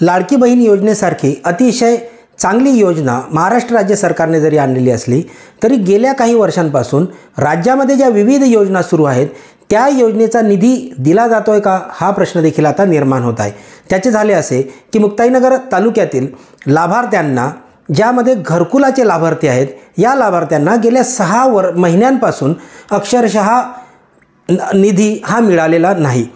लाडकी बहीण योजनेसारखी अतिशय चांगली योजना महाराष्ट्र राज्य सरकारने जरी आणलेली असली तरी गेल्या काही वर्षांपासून राज्यामध्ये ज्या विविध योजना सुरू आहेत त्या योजनेचा निधी दिला जातोय का हा प्रश्न देखील आता निर्माण होत आहे। त्याचे झाले असे की मुक्ताईनगर तालुक्यातील लाभार्थ्यांना ज्यामध्ये घरकुलाचे लाभार्थी आहेत या लाभार्थ्यांना गेल्या 6 महिन्यांपासून अक्षरशः निधी हा मिळालेला नाही।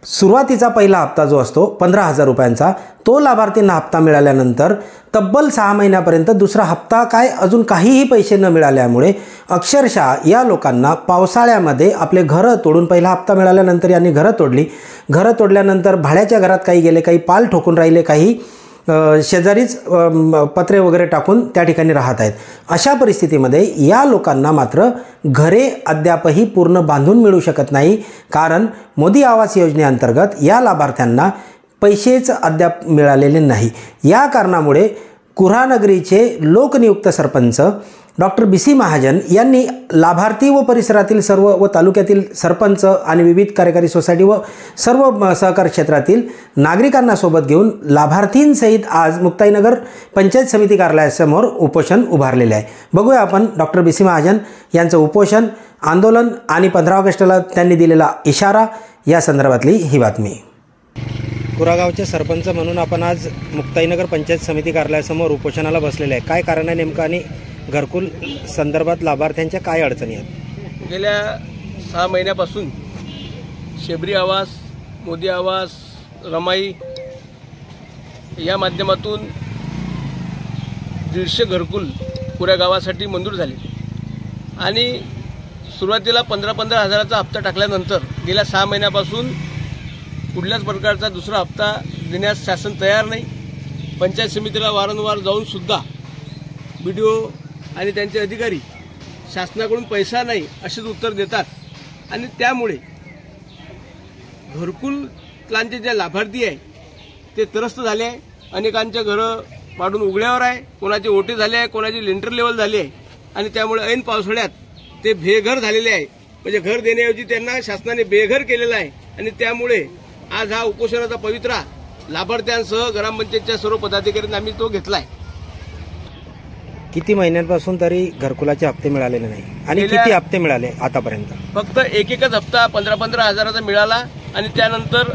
सुरुवातीचा पहिला हप्ता जो असतो 15,000 रुपयांचा तो लाभार्थींना हप्ता मिळाल्यानंतर तब्बल 6 महिन्यापर्यंत दुसरा हप्ता काय अजून काहीही पैसे न मिळाल्यामुळे अक्षरशः या लोकांना पावसाळ्यामध्ये आपले घरं तोडून पहिला हप्ता मिळाल्यानंतर यांनी घरं तोडली। घरं तोडल्यानंतर भाड्याच्या घरात काही गेले, काही पाल ठोकून राहिले, काही शेजारीच पत्रे वगैरे टाकून त्या ठिकाणी राहत आहेत। अशा परिस्थितीमध्ये या लोकांना मात्र घरे अद्यापही पूर्ण बांधून मिळू शकत नाही, कारण मोदी आवास योजनेअंतर्गत या लाभार्थ्यांना पैसेच अद्याप मिळालेले नाही। या कारणामुळे कुऱ्हानगरीचे लोकनियुक्त सरपंच डॉक्टर BC महाजन यांनी लाभार्थी व परिसरातील सर्व व तालुक्यातील सरपंच आणि विविध कार्यकारी सोसायटी व सर्व सहकार क्षेत्रातील नागरिकांना सोबत घेऊन लाभार्थींसहित आज मुक्ताईनगर पंचायत समिती कार्यालयासमोर उपोषण उभारलेले आहे। बघूया आपण डॉक्टर BC महाजन यांचं उपोषण, आंदोलन आणि 15 ऑगस्टला त्यांनी दिलेला इशारा या संदर्भातली ही बातमी। कुरागावचे सरपंच म्हणून आपण आज मुक्ताईनगर पंचायत समिती कार्यालयासमोर उपोषणाला बसलेले आहे। काय कारण आहे नेमकं आणि घरकुल संदर्भात लाभार्थ्यांच्या काय अडचणी आहेत? गेल्या 6 महिन्यापासून शेबरी आवास, मोदी आवास, रमाई या माध्यमातून 150 घरकुल पुऱ्या गावासाठी मंजूर झाले आणि सुरुवातीला 15-15 हजाराचा हप्ता टाकल्यानंतर गेल्या 6 महिन्यापासून कुठल्याच प्रकारचा दुसरा हप्ता देण्यास शासन तयार नाही। पंचायत समितीला वारंवार जाऊन सुद्धा BDO आणि त्यांचे अधिकारी शासनाकडून पैसा नाही असेच उत्तर देतात आणि त्यामुळे घरकुलांचे जे लाभार्थी आहे ते त्रस्त झाले आहे। अनेकांचे घरं पाडून उघड्यावर आहे, कोणाचे ओटे झाले आहे, कोणाची लिंटर लेवल झाली आहे आणि त्यामुळे ऐन पावसाळ्यात ते बेघर झालेले आहे। म्हणजे घर देण्याऐवजी त्यांना शासनाने बेघर केलेलं आहे आणि त्यामुळे आज हा उपोषणाचा पवित्रा लाभार्थ्यांसह ग्रामपंचायतच्या सर्व पदाधिकाऱ्यांनी आम्ही तो घेतलाय। किती महिन्यांपासून तरी घरकुलाचे हप्ते मिळालेले नाही आणि किती हप्ते मिळाले आतापर्यंत? फक्त एकच हप्ता 15-15 हजाराचा मिळाला आणि त्यानंतर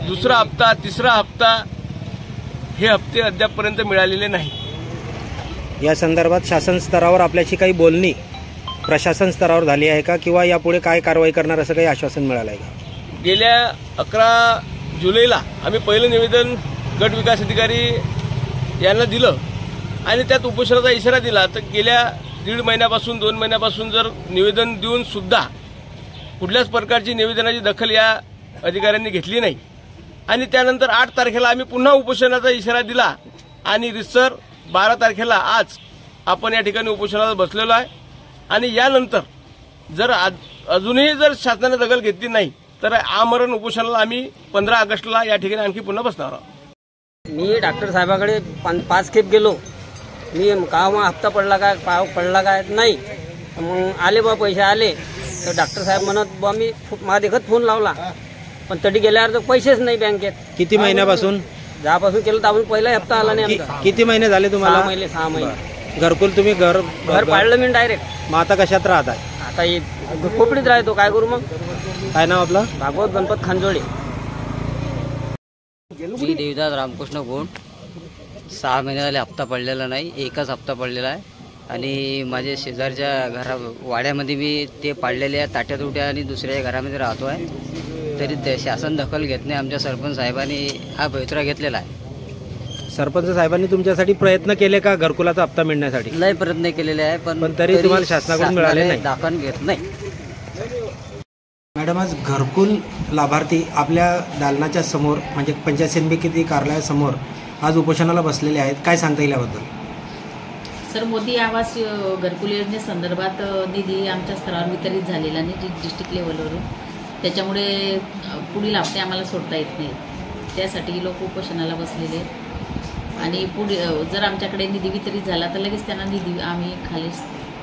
दुसरा हप्ता, तिसरा हप्ता हे हप्ते अद्यापपर्यंत मिळालेले नाही। या संदर्भात शासन स्तरावर आपल्याशी काही बोलणी प्रशासन स्तरावर झाली आहे का किंवा यापुढे काय कारवाई करणार असं काही आश्वासन मिळालं आहे का? गेल्या 11 जुलैला आम्ही पहिलं निवेदन गट विकास अधिकारी यांना दिलं आणि त्यात उपोषणाचा इशारा दिला। तर गेल्या 1.5 महिन्यापासून 2 महिन्यापासून जर निवेदन देऊन सुद्धा कुठल्याच प्रकारची निवेदनाची दखल या अधिकाऱ्यांनी घेतली नाही आणि त्यानंतर 8 तारखेला आम्ही पुन्हा उपोषणाचा इशारा दिला आणि रितसर 12 तारखेला आज आपण या ठिकाणी उपोषणाला बसलेलो आहे आणि यानंतर जर अजूनही जर शासनाने दखल घेतली नाही तर आमरण उपोषणाला आम्ही 15 ऑगस्टला या ठिकाणी आणखी पुन्हा बसणार आहोत। मी डॉक्टर साहेबाकडे 5 खेप गेलो, मी का मग हप्ता पडला काय नाही, मग आले बा पैसे आले तर डॉक्टर साहेब म्हणत बा मी माझ्या देखत फोन लावला पण तरी गेल्यावर तर पैसेच नाही बँकेत। किती महिन्यापासून? ज्यापासून केलं तर आपण पहिला हप्ता आला नाही। किती महिने झाले तुम्हाला? 6 महिने। घरकुल तुम्ही घर पाडलं मी डायरेक्ट। मग आता कशात राहत आहे? आता खोपडीत राहतो, काय करू मग? काय नाव आपलं? भागवत गणपत खांजोळे। मी देवदास रामकृष्ण गोंड। 6 महिने झाले हप्ता पडलेला नाही, एकच हप्ता पडलेला आहे आणि माझ्या शेजारच्या वाड्यामध्ये मी ते पाडलेले आहे ताट्या तुट्या आणि दुसऱ्या घरामध्ये राहतो आहे तरी शासन दखल घेत नाही। आमच्या सरपंच साहेबांनी हा पवित्रा घेतलेला आहे। सरपंच साहेबांनी तुमच्यासाठी प्रयत्न केले का घरकुलाचा हप्ता मिळण्यासाठी? लय प्रयत्न केलेले आहे पण तरी तुम्हाला शासनाकडून मिळाले नाही, दाखल घेत नाही। मॅडम, आज घरकुल लाभार्थी आपल्या दालनाच्या समोर म्हणजे पंचायत समिती कार्यालयासमोर आज उपोषणाला बसलेले आहेत, काय सांगता येईल याबद्दल? सर, मोदी आवास घरकुल योजनेसंदर्भात निधी आमच्या स्तरावर वितरित झालेला नाही डिस्ट्रिक्ट लेवलवरून, त्याच्यामुळे पुढील हप्ते आम्हाला सोडता येत नाहीत। त्यासाठी लोक उपोषणाला बसलेले आणि पुढे जर आमच्याकडे निधी वितरित झाला तर लगेच त्यांना निधी आम्ही खाली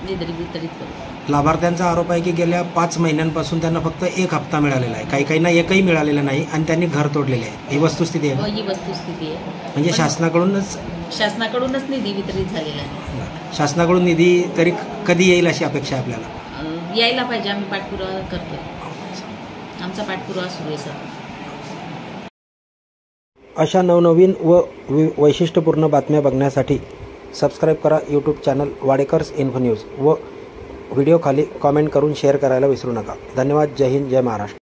निधी वितरित करू। लाभार्थ्यांचा आरोप आहे की गेल्या 5 महिन्यांपासून त्यांना फक्त 1 हप्ता मिळालेला आहे, काही काहींना एकही मिळालेला नाही आणि त्यांनी घर तोडलेले आहे. ही वस्तुस्थिती आहे. ही वस्तुस्थिती आहे. म्हणजे शासनाकडूनच निधी वितरित झालेला आहे. शासनाकडून निधी तरी कधी येईल अशी अपेक्षा आहे आपल्याला? यायला पाहिजे. आम्ही पाठपुरावा करतोय. आमचा पाठपुरावा सुरू आहे सर. अशा नवनवीन व वैशिष्ट्यपूर्ण बातम्या बघण्यासाठी सबस्क्राईब करा YouTube channel Wadekars info news व व्हिडिओ खाली कॉमेंट करून शेअर करायला विसरू नका. धन्यवाद. जय हिंद, जय महाराष्ट्र.